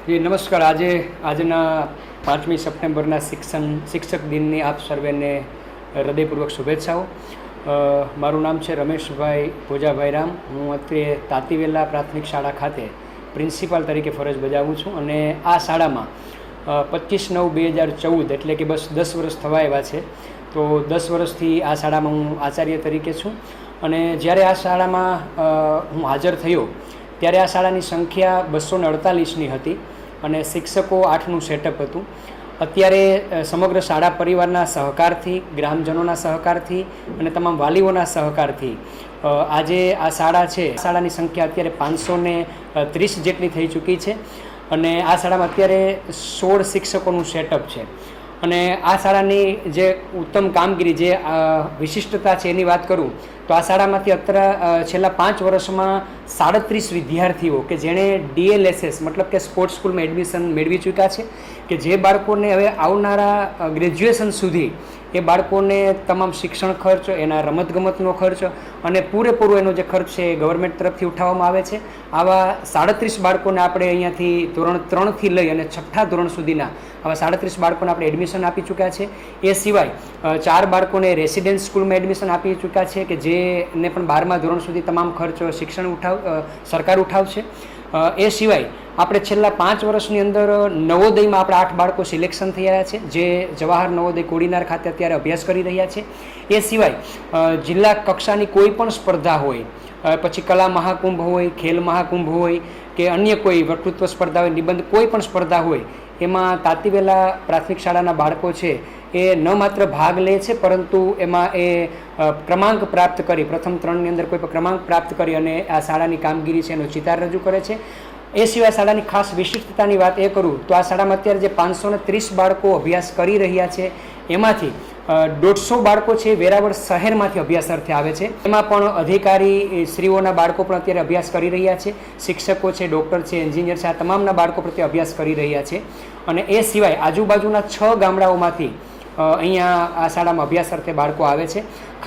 જી નમસ્કાર. આજના 5મી સપ્ટેમ્બરના શિક્ષક દિનની આપ સર્વેને હૃદયપૂર્વક શુભેચ્છાઓ. મારું નામ છે રમેશભાઈ ભોજાભાઈ રામ. હું અત્યારે તાતીવેલા પ્રાથમિક શાળા ખાતે પ્રિન્સિપાલ તરીકે ફરજ બજાવું છું અને આ શાળામાં 25/9/2014 એટલે કે બસ 10 વર્ષ થવા આવ્યા છે. તો 10 વર્ષથી આ શાળામાં હું આચાર્ય તરીકે છું અને જ્યારે આ શાળામાં હું હાજર થયો ત્યારે આ શાળાની સંખ્યા 248ની હતી અને શિક્ષકો 8નું સેટઅપ હતું. અત્યારે સમગ્ર શાળા પરિવારના સહકારથી, ગ્રામજનોના સહકારથી અને તમામ વાલીઓના સહકારથી આજે આ શાળા છે, શાળાની સંખ્યા અત્યારે 530 જેટલી થઈ ચૂકી છે અને આ શાળામાં અત્યારે 16 શિક્ષકોનું સેટઅપ છે. અને આ શાળાની જે ઉત્તમ કામગીરી, જે વિશિષ્ટતા છે એની વાત કરું તો આ શાળામાંથી અત્યારે છેલ્લા 5 વર્ષમાં 37 વિદ્યાર્થીઓ કે જેણે DLSS મતલબ કે સ્પોર્ટ્સ સ્કૂલમાં એડમિશન મેળવી ચૂક્યા છે, કે જે બાળકોને હવે આવનારા ગ્રેજ્યુએશન સુધી એ બાળકોને તમામ શિક્ષણ ખર્ચ, એના રમતગમતનો ખર્ચ અને પૂરેપૂરો એનો જે ખર્ચ છે એ ગવર્મેન્ટ તરફથી ઉઠાવવામાં આવે છે. આવા 37 બાળકોને આપણે અહીંયાથી ધોરણ 3થી લઈ અને 6ઠ્ઠા ધોરણ સુધીના આવા 37 બાળકોને આપણે એડમિશન આપી ચૂક્યા છે. એ સિવાય 4 બાળકોને રેસિડેન્સ સ્કૂલમાં એડમિશન આપી ચૂક્યા છે કે જેને પણ 12મા ધોરણ સુધી તમામ ખર્ચ શિક્ષણ સરકાર ઉઠાવશે. એ સિવાય આપણે છેલ્લા 5 વર્ષની અંદર નવોદયમાં આપણે 8 બાળકો સિલેક્શન થયા છે, જે જવાહર નવોદય કોડીનાર ખાતે અત્યારે અભ્યાસ કરી રહ્યા છે. એ સિવાય જિલ્લા કક્ષાની કોઈ પણ સ્પર્ધા હોય, પછી કલા મહાકુંભ હોય, ખેલ મહાકુંભ હોય કે અન્ય કોઈ વક્તૃત્વ સ્પર્ધા હોય, નિબંધ કોઈ પણ સ્પર્ધા હોય, એમાં તાતીવેલા પ્રાથમિક શાળાના બાળકો છે એ ન માત્ર ભાગ લે છે પરંતુ એમાં એ ક્રમાંક પ્રાપ્ત કરી, પ્રથમ 3ની અંદર કોઈ પણ ક્રમાંક પ્રાપ્ત કરી અને આ શાળાની કામગીરી છે એનો ચિતાર રજૂ કરે છે. એ સિવાય શાળાની ખાસ વિશિષ્ટતાની વાત એ કરું તો આ શાળામાં અત્યારે જે 530 બાળકો અભ્યાસ કરી રહ્યા છે એમાંથી 150 બાળકો છે વેરાવળ શહેરમાંથી અભ્યાસ અર્થે આવે છે. એમાં પણ અધિકારી શ્રીઓના બાળકો પણ અત્યારે અભ્યાસ કરી રહ્યા છે, શિક્ષકો છે, ડૉક્ટર છે, એન્જિનિયર છે, આ તમામના બાળકો પ્રત્યે અભ્યાસ કરી રહ્યા છે. અને એ સિવાય આજુબાજુના 6 ગામડાઓમાંથી અહીંયા આ શાળામાં અભ્યાસ અર્થે બાળકો આવે છે.